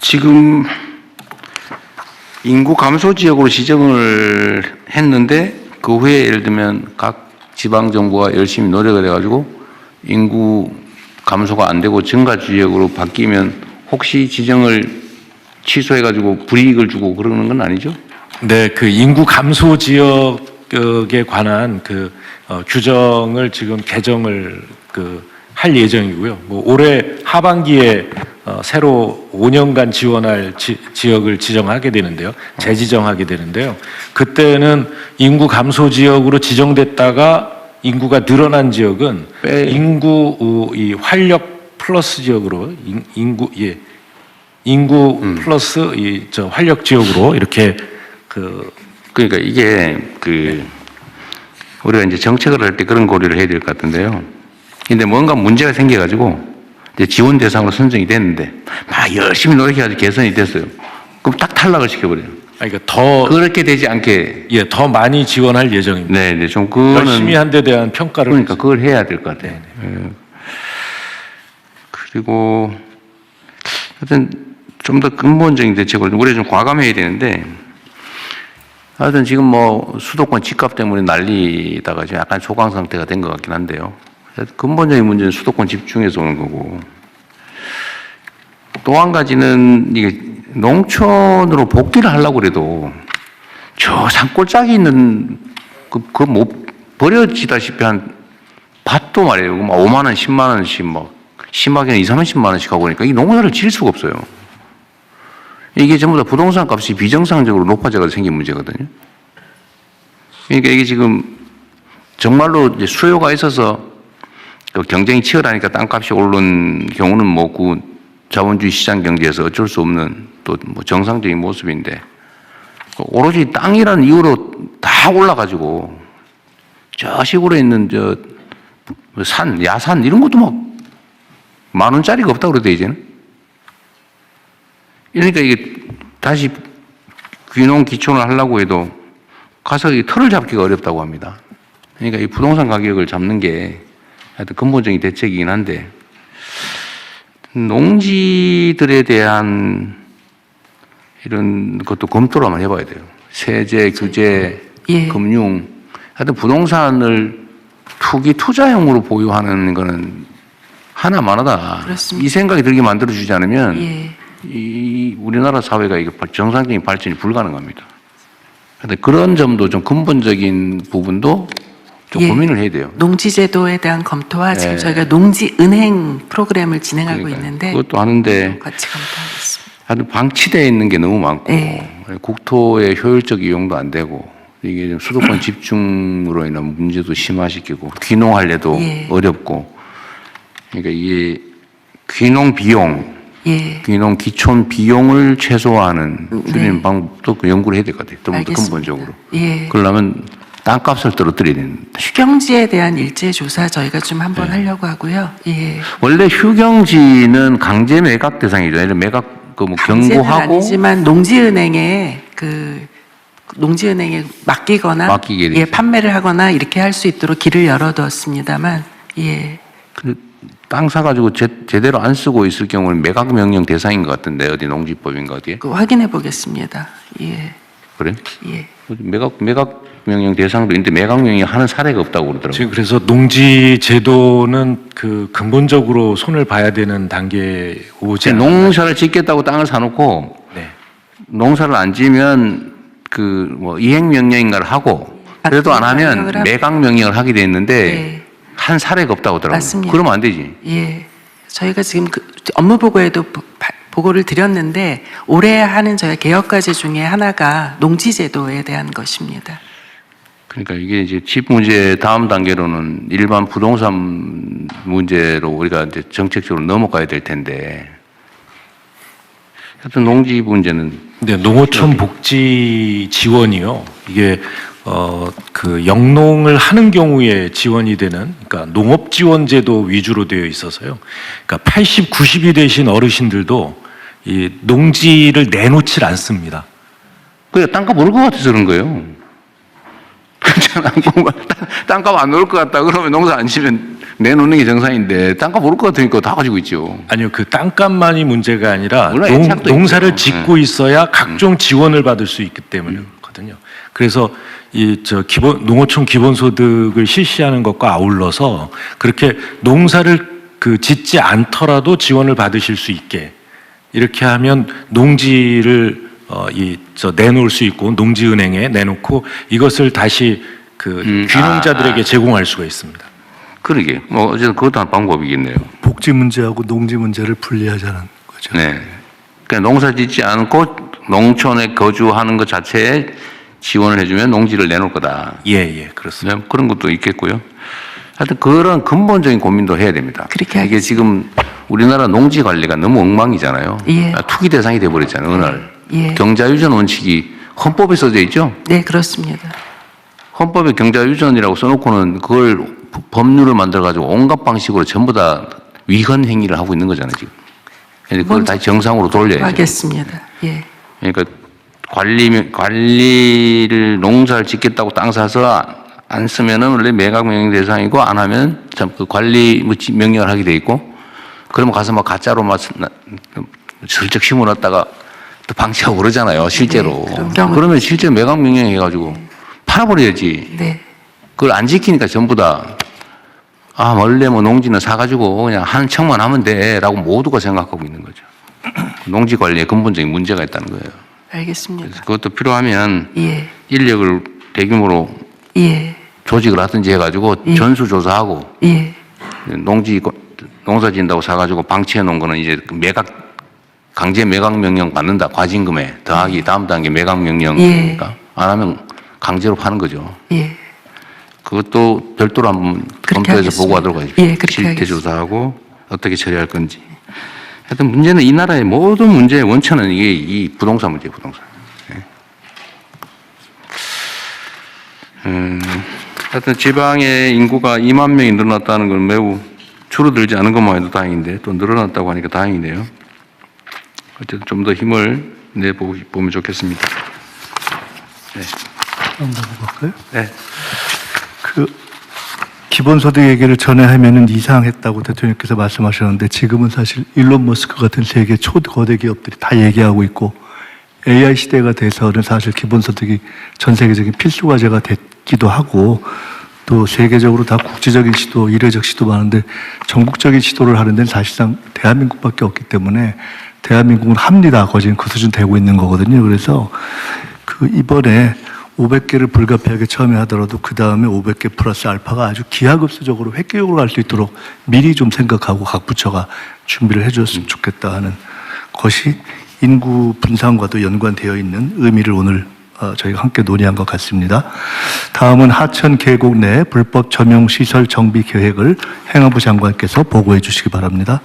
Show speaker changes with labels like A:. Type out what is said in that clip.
A: 지금 인구 감소 지역으로 지정을 했는데 그 후에 예를 들면 각 지방 정부가 열심히 노력을 해가지고 인구 감소가 안 되고 증가 지역으로 바뀌면 혹시 지정을 취소해가지고 불이익을 주고 그러는 건 아니죠?
B: 네, 그 인구 감소 지역에 관한 규정을 지금 개정을 할 예정이고요. 뭐 올해 하반기에 새로 5년간 지원할 지역을 지정하게 되는데요. 재지정하게 되는데요. 그때는 인구 감소 지역으로 지정됐다가 인구가 늘어난 지역은 인구 이 활력 플러스 지역으로 인구 플러스 활력 지역으로 이렇게
A: 그러니까 이게 우리가 이제 정책을 할 때 그런 고려를 해야 될 것 같은데요. 근데 뭔가 문제가 생겨가지고 이제 지원 대상으로 선정이 됐는데 막 열심히 노력해가지고 개선이 됐어요. 그럼 딱 탈락을 시켜버려요.
B: 그러니까 더
A: 그렇게 되지 않게
B: 더 많이 지원할 예정입니다.
A: 네, 좀 그거는
B: 열심히 한 데 대한 평가를
A: 그러니까 그걸 해야 될 것 같아요. 네. 그리고 하여튼 좀 더 근본적인 대책을 우리가 좀 과감해야 되는데 하여튼 지금 뭐 수도권 집값 때문에 난리다가 지금 약간 소강 상태가 된 것 같긴 한데요. 근본적인 문제는 수도권 집중해서 오는 거고 또 한 가지는 이게 농촌으로 복귀를 하려고 그래도 저 산골짜기 있는 그 못 버려지다시피 한 밭도 말이에요. 막 5만 원, 10만 원씩 막 심하게는 2, 30만 원씩 하고 그러니까 이 농사를 지을 수가 없어요. 이게 전부 다 부동산 값이 비정상적으로 높아져서 생긴 문제거든요. 그러니까 이게 지금 정말로 이제 수요가 있어서 경쟁이 치열하니까 땅값이 오른 경우는 뭐 그 자본주의 시장 경제에서 어쩔 수 없는 또 뭐 정상적인 모습인데 오로지 땅이라는 이유로 다 올라가지고 저 시골에 있는 산, 야산 이런 것도 막 10,000원짜리가 없다고 그러대 이제는. 그러니까 이게 다시 귀농 기촌을 하려고 해도 가서 이 털을 잡기가 어렵다고 합니다. 그러니까 이 부동산 가격을 잡는 게 하여튼 근본적인 대책이긴 한데 농지들에 대한 이런 것도 검토를 한번 해봐야 돼요. 세제, 규제, 금융 하여튼 부동산을 투자용으로 보유하는 거는 하나만하다.
C: 그렇습니다.
A: 이 생각이 들게 만들어주지 않으면 이 우리나라 사회가 이게 정상적인 발전이 불가능합니다. 그런데 그런 점도 좀 근본적인 부분도 좀 고민을 해야 돼요.
C: 농지제도에 대한 검토와 지금 저희가 농지은행 프로그램을 진행하고 있는데
A: 그것도 하는데
C: 같이 검토하겠습니다.
A: 하여튼 방치되어 있는 게 너무 많고 국토의 효율적 이용도 안 되고 이게 좀 수도권 집중으로 인한 문제도 심화시키고 귀농하려도 어렵고 그러니까 이게 귀농 비용 귀농 기촌 비용을 최소화하는 줄이는 방법도 연구를 해야 될 것 같아요. 좀 더 근본적으로. 그러려면 땅값을 떨어뜨려야 되는데.
C: 휴경지에 대한 일제 조사 저희가 좀 한번 하려고 하고요.
A: 원래 휴경지는 강제 매각 대상이죠. 예를 매각 뭐 경고하고
C: 아니지만 농지은행에 맡기거나 판매를 하거나 이렇게 할 수 있도록 길을 열어두었습니다만
A: 근데 땅 사가지고 제대로 안 쓰고 있을 경우는 매각 명령 대상인 것 같은데 어디 농지법인가 어디에?
C: 확인해 보겠습니다.
A: 그래? 매각 명령 대상도 있는데 매각 명령 하는 사례가 없다고 그러더라고요.
B: 지금 그래서 농지 제도는 근본적으로 손을 봐야 되는 단계에 오지 않아요.
A: 농사를 짓겠다고 땅을 사놓고 농사를 안 지으면 뭐 이행 명령인가를 하고 그래도 안 하면 매각 명령을 하게 돼 있는데 한 사례가 없다고 하더라고요.
C: 맞습니다.
A: 그러면 안 되지.
C: 저희가 지금 업무 보고에도 보고를 드렸는데 올해 하는 저희 개혁 과제 중에 하나가 농지제도에 대한 것입니다.
A: 그러니까 이게 이제 집 문제 다음 단계로는 일반 부동산 문제로 우리가 이제 정책적으로 넘어가야 될 텐데 하여튼 농지 문제는
B: 농어촌 복지 지원이요. 이게 영농을 하는 경우에 지원이 되는 그러니까 농업지원제도 위주로 되어 있어서요. 그러니까 80, 90이 되신 어르신들도 이 농지를 내놓질 않습니다.
A: 그래 땅값 오를 것 같아서 그런 거예요. 그렇잖아. 땅값 안 오를 것 같다 그러면 농사 안 지면 내놓는 게 정상인데 땅값 오를 것 같으니까 다 가지고 있죠.
B: 아니요, 그 땅값만이 문제가 아니라
A: 물론 애착도
B: 농사를
A: 있죠.
B: 짓고 있어야 각종 지원을 받을 수 있기 때문이거든요. 그래서 농어촌 기본소득을 실시하는 것과 아울러서 그렇게 농사를 짓지 않더라도 지원을 받으실 수 있게 이렇게 하면 농지를 내놓을 수 있고 농지은행에 내놓고 이것을 다시 귀농자들에게 제공할 수가 있습니다.
A: 그러게. 뭐 어쨌든 그것도 한 방법이겠네요.
D: 복지 문제하고 농지 문제를 분리하자는 거죠.
A: 네. 그러니까 농사 짓지 않고 농촌에 거주하는 것 자체에 지원을 해주면 농지를 내놓을 거다.
B: 예, 그렇습니다.
A: 네, 그런 것도 있겠고요. 하여튼 그런 근본적인 고민도 해야 됩니다.
C: 그렇게
A: 이게
C: 하겠습니다.
A: 지금 우리나라 농지 관리가 너무 엉망이잖아요.
C: 예.
A: 투기 대상이 돼버렸잖아요. 어느 날.
C: 예.
A: 경자유전 원칙이 헌법에 써져 있죠.
C: 네, 그렇습니다.
A: 헌법에 경자유전이라고 써놓고는 그걸 법률을 만들어가지고 온갖 방식으로 전부 다 위헌 행위를 하고 있는 거잖아요, 지금. 그래서 그걸 다시 정상으로 돌려야죠.
C: 하겠습니다. 예.
A: 그러니까 관리를 농사를 짓겠다고 땅 사서 안 쓰면은 원래 매각 명령 대상이고 안 하면 그 관리 명령을 하게 돼 있고 그러면 가서 막 가짜로 막 슬쩍 심어놨다가 또 방치하고 그러잖아요, 실제로.
C: 네, 그런 경우-
A: 그러면 실제 매각 명령 해가지고 팔아버려야지.
C: 네.
A: 그걸 안 지키니까 전부 다 원래 뭐 농지는 사가지고 그냥 한 척만 하면 돼라고 모두가 생각하고 있는 거죠. 농지 관리에 근본적인 문제가 있다는 거예요.
C: 알겠습니다.
A: 그래서 그것도 필요하면
C: 예.
A: 인력을 대규모로
C: 예.
A: 조직을 하든지 해가지고
C: 예.
A: 전수조사하고
C: 예.
A: 농사 짓는다고 사가지고 방치해 놓은 거는 이제 강제 매각 명령 받는다. 과징금에 더하기 다음 단계 매각 명령이니까 안 하면 강제로 파는 거죠.
C: 예.
A: 그것도 별도로 한번
C: 그렇게
A: 검토해서
C: 하겠습니다.
A: 보고하도록 하십시오.
C: 예, 그렇게
A: 실태
C: 하겠습니다.
A: 조사하고 어떻게 처리할 건지. 하여튼 문제는 이 나라의 모든 문제의 원천은 이게 이 부동산 문제예요, 부동산. 하여튼 지방의 인구가 2만 명이 늘어났다는 건 매우 줄어들지 않은 것만 해도 다행인데 또 늘어났다고 하니까 다행이네요. 어쨌든 좀 더 힘을 내보면 좋겠습니다. 네.
D: 한번 볼까요?
A: 네.
D: 기본소득 얘기를 전에 하면은 이상했다고 대통령께서 말씀하셨는데 지금은 사실 일론 머스크 같은 세계 초거대 기업들이 다 얘기하고 있고 AI 시대가 돼서는 사실 기본소득이 전 세계적인 필수 과제가 됐기도 하고 또 세계적으로 다 국제적인 시도, 이례적 시도 많은데 전국적인 시도를 하는 데는 사실상 대한민국밖에 없기 때문에 대한민국은 합니다. 거진 그 수준 되고 있는 거거든요. 그래서 이번에 500개를 불가피하게 처음에 하더라도 그 다음에 500개 플러스 알파가 아주 기하급수적으로 획기적으로 갈 수 있도록 미리 좀 생각하고 각 부처가 준비를 해줬으면 좋겠다 하는 것이 인구 분산과도 연관되어 있는 의미를 오늘 저희가 함께 논의한 것 같습니다. 다음은 하천 계곡 내 불법 점용 시설 정비 계획을 행안부 장관께서 보고해 주시기 바랍니다.